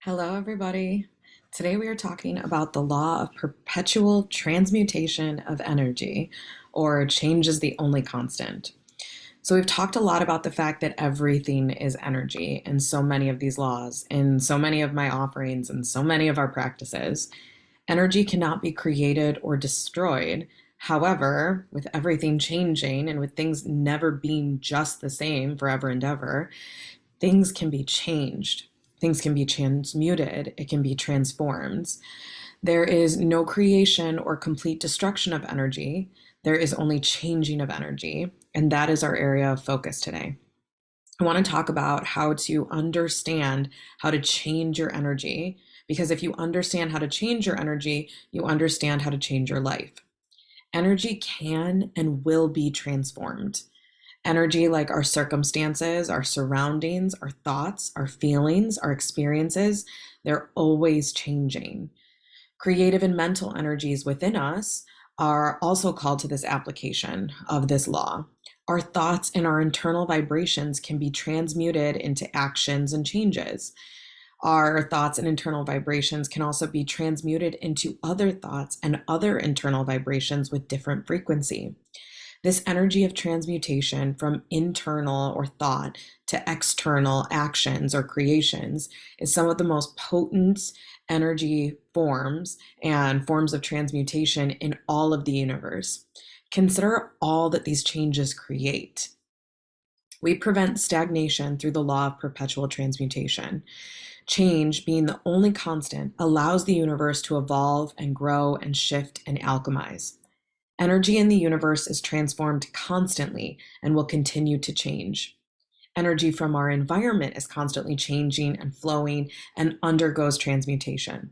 Hello, everybody. Today we are talking about the law of perpetual transmutation of energy, or change is the only constant. So, we've talked a lot about the fact that everything is energy in so many of these laws, in so many of my offerings, and so many of our practices. Energy cannot be created or destroyed. However, with everything changing and with things never being just the same forever and ever, things can be changed. Things can be transmuted. It can be transformed. There is no creation or complete destruction of energy. There is only changing of energy. And that is our area of focus today. I want to talk about how to understand how to change your energy, because if you understand how to change your energy, you understand how to change your life. Energy can and will be transformed. Energy, like our circumstances, our surroundings, our thoughts, our feelings, our experiences, they're always changing. Creative and mental energies within us are also called to this application of this law. Our thoughts and our internal vibrations can be transmuted into actions and changes. Our thoughts and internal vibrations can also be transmuted into other thoughts and other internal vibrations with different frequency. This energy of transmutation from internal or thought to external actions or creations is some of the most potent energy forms and forms of transmutation in all of the universe. Consider all that these changes create. We prevent stagnation through the law of perpetual transmutation. Change, being the only constant, allows the universe to evolve and grow and shift and alchemize. Energy in the universe is transformed constantly and will continue to change. Energy from our environment is constantly changing and flowing and undergoes transmutation.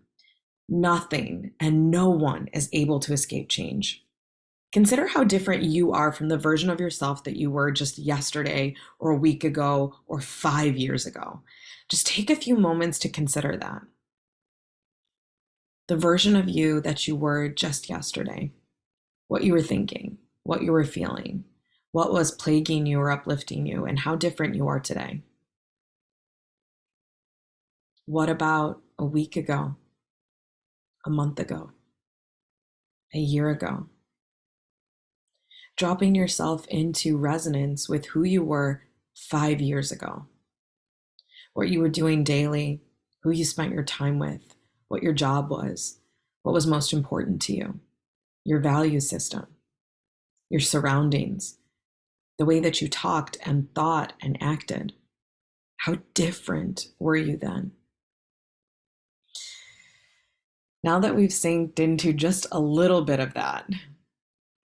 Nothing and no one is able to escape change. Consider how different you are from the version of yourself that you were just yesterday or a week ago or 5 years ago. Just take a few moments to consider that. The version of you that you were just yesterday. What you were thinking, what you were feeling, what was plaguing you or uplifting you, and how different you are today. What about a week ago, a month ago, a year ago? Dropping yourself into resonance with who you were 5 years ago, what you were doing daily, who you spent your time with, what your job was, what was most important to you, your value system, your surroundings, the way that you talked and thought and acted. How different were you then? Now that we've synced into just a little bit of that,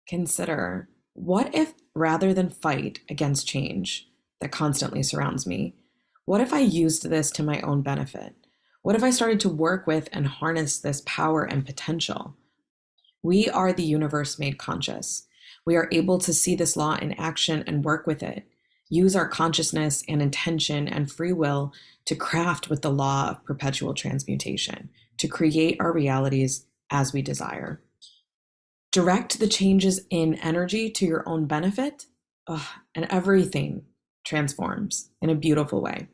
consider, what if rather than fight against change that constantly surrounds me, what if I used this to my own benefit? What if I started to work with and harness this power and potential? We are the universe made conscious. We are able to see this law in action and work with it. Use our consciousness and intention and free will to craft with the law of perpetual transmutation, to create our realities as we desire. Direct the changes in energy to your own benefit, and everything transforms in a beautiful way.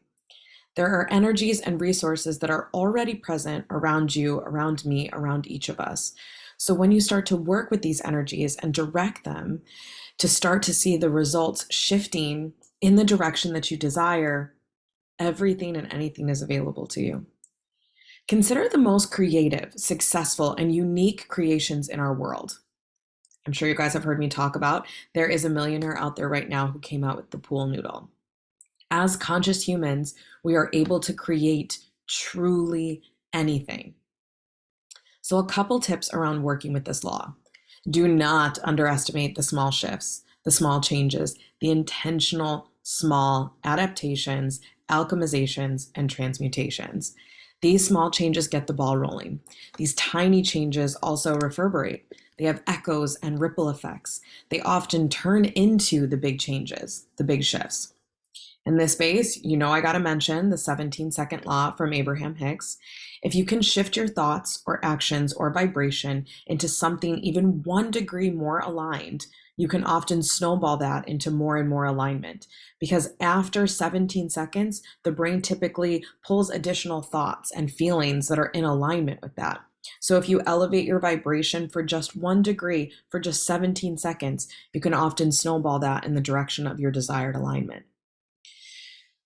There are energies and resources that are already present around you, around me, around each of us. So when you start to work with these energies and direct them to start to see the results shifting in the direction that you desire, everything and anything is available to you. Consider the most creative, successful, and unique creations in our world. I'm sure you guys have heard me talk about, there is a millionaire out there right now who came out with the pool noodle. As conscious humans, we are able to create truly anything. So a couple tips around working with this law. Do not underestimate the small shifts, the small changes, the intentional small adaptations, alchemizations, and transmutations. These small changes get the ball rolling. These tiny changes also reverberate. They have echoes and ripple effects. They often turn into the big changes, the big shifts. In this space, I got to mention the 17-second law from Abraham Hicks. If you can shift your thoughts or actions or vibration into something even 1 degree more aligned, you can often snowball that into more and more alignment. Because after 17 seconds, the brain typically pulls additional thoughts and feelings that are in alignment with that. So if you elevate your vibration for just 1 degree for just 17 seconds, you can often snowball that in the direction of your desired alignment.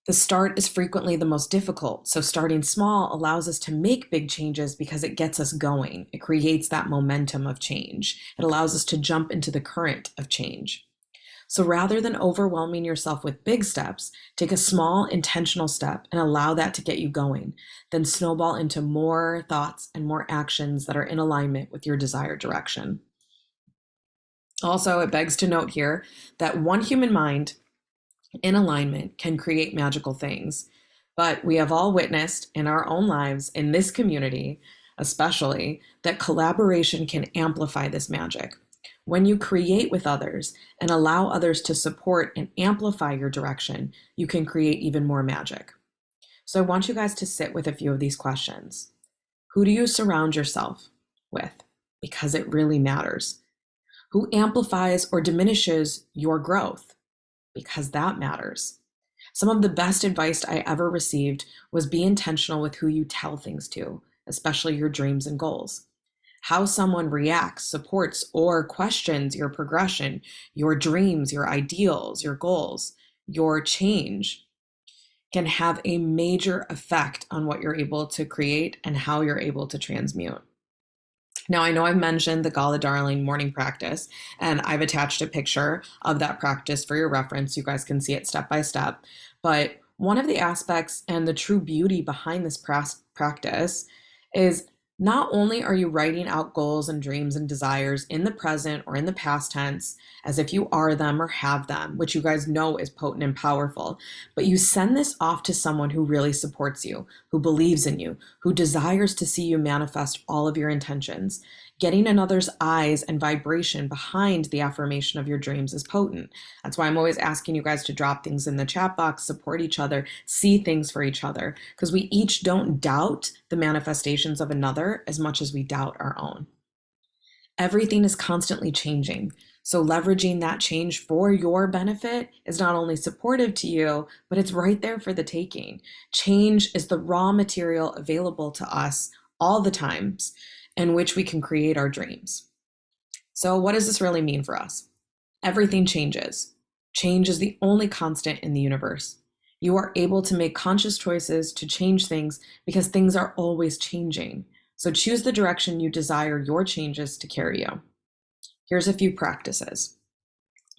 The start is frequently the most difficult, so starting small allows us to make big changes because it gets us going. It creates that momentum of change. It allows us to jump into the current of change. So rather than overwhelming yourself with big steps, take a small intentional step and allow that to get you going. Then snowball into more thoughts and more actions that are in alignment with your desired direction. Also, it begs to note here that one human mind in alignment can create magical things. But we have all witnessed in our own lives, in this community especially, that collaboration can amplify this magic. When you create with others and allow others to support and amplify your direction, you can create even more magic. So I want you guys to sit with a few of these questions. Who do you surround yourself with? Because it really matters. Who amplifies or diminishes your growth? Because that matters. Some of the best advice I ever received was be intentional with who you tell things to, especially your dreams and goals. How someone reacts, supports, or questions your progression, your dreams, your ideals, your goals, your change can have a major effect on what you're able to create and how you're able to transmute. Now, I know I've mentioned the Gala Darling morning practice, and I've attached a picture of that practice for your reference. You guys can see it step by step. But one of the aspects and the true beauty behind this practice is not only are you writing out goals and dreams and desires in the present or in the past tense as if you are them or have them, which you guys know is potent and powerful, but you send this off to someone who really supports you, who believes in you, who desires to see you manifest all of your intentions. Getting another's eyes and vibration behind the affirmation of your dreams is potent. That's why I'm always asking you guys to drop things in the chat box, support each other, see things for each other, because we each don't doubt the manifestations of another as much as we doubt our own. Everything is constantly changing. So leveraging that change for your benefit is not only supportive to you, but it's right there for the taking. Change is the raw material available to us all the times in which we can create our dreams. So what does this really mean for us? Everything changes. Change is the only constant in the universe. You are able to make conscious choices to change things because things are always changing. So choose the direction you desire your changes to carry you. Here's a few practices.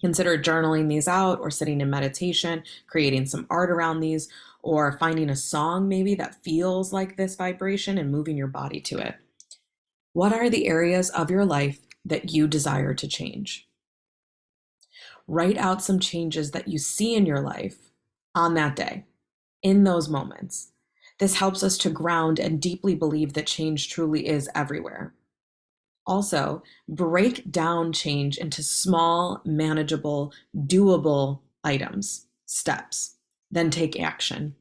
Consider journaling these out or sitting in meditation, creating some art around these, or finding a song maybe that feels like this vibration and moving your body to it. What are the areas of your life that you desire to change? Write out some changes that you see in your life on that day, in those moments. This helps us to ground and deeply believe that change truly is everywhere. Also, break down change into small, manageable, doable items, steps, then take action.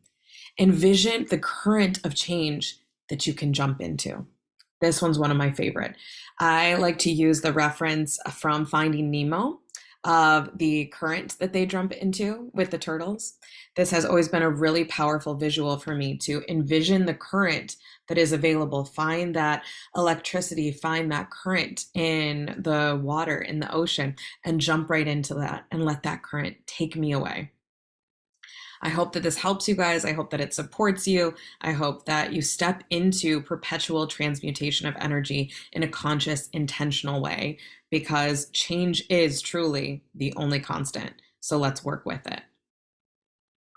Envision the current of change that you can jump into. This one's one of my favorite. I like to use the reference from Finding Nemo of the current that they jump into with the turtles. This has always been a really powerful visual for me to envision the current that is available, find that electricity, find that current in the water, in the ocean, and jump right into that and let that current take me away. I hope that this helps you guys. I hope that it supports you. I hope that you step into perpetual transmutation of energy in a conscious, intentional way, because change is truly the only constant. So let's work with it.